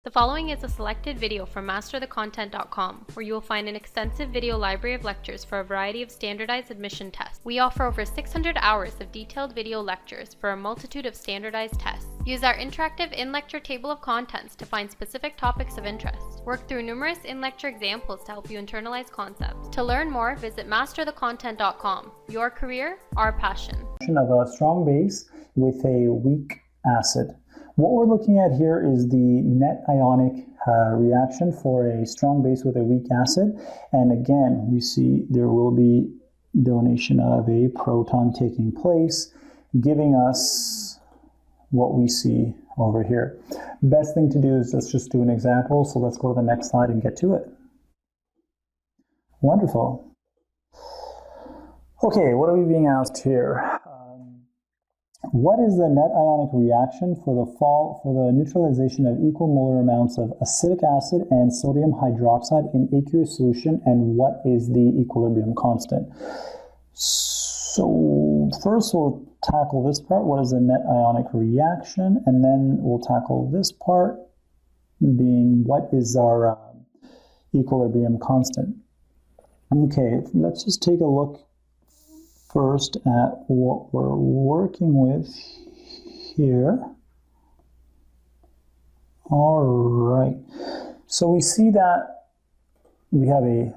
The following is a selected video from masterthecontent.com, where you will find an extensive video library of lectures for a variety of standardized admission tests. We offer over 600 hours of detailed video lectures for a multitude of standardized tests. Use our interactive in-lecture table of contents to find specific topics of interest. Work through numerous in-lecture examples to help you internalize concepts. To learn more, visit masterthecontent.com. Your career, our passion. Of a strong base with a weak acid. What we're looking at here is the net ionic reaction for a strong base with a weak acid. And again, we see there will be donation of a proton taking place, giving us what we see over here. Best thing to do is let's just do an example. So let's go to the next slide and get to it. Wonderful. Okay, what are we being asked here? What is the net ionic reaction for the neutralization of equal molar amounts of acidic acid and sodium hydroxide in aqueous solution, and what is the equilibrium constant? So first we'll tackle this part, what is the net ionic reaction, and then we'll tackle this part being what is our equilibrium constant. Okay, let's just take a look first at what we're working with here. All right, so we see that we have a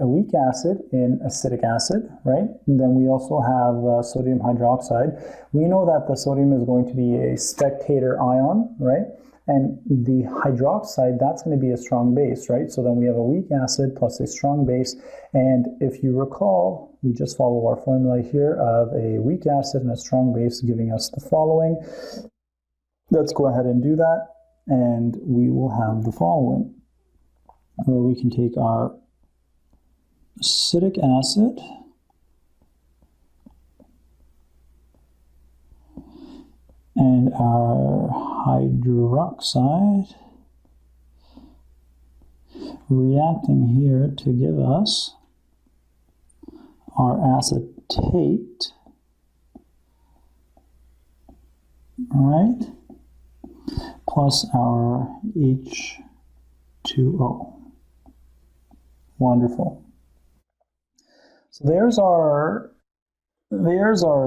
weak acid in acidic acid, right? And then we also have sodium hydroxide. We know that the sodium is going to be a spectator ion, right? And the hydroxide, that's going to be a strong base, right? So then we have a weak acid plus a strong base. And if you recall, we just follow our formula here of a weak acid and a strong base giving us the following. Let's go ahead and do that. And we will have the following, where we can take our acidic acid and our hydroxide reacting here to give us our acetate, right, plus our H2O. Wonderful. So there's our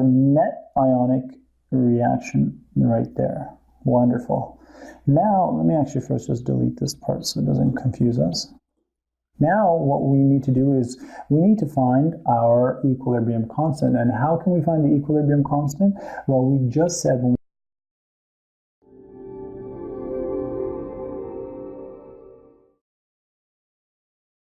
net ionic reaction right there. Wonderful. Now, let me actually first just delete this part so it doesn't confuse us. Now, what we need to do is we need to find our equilibrium constant. And how can we find the equilibrium constant? Well, we just said when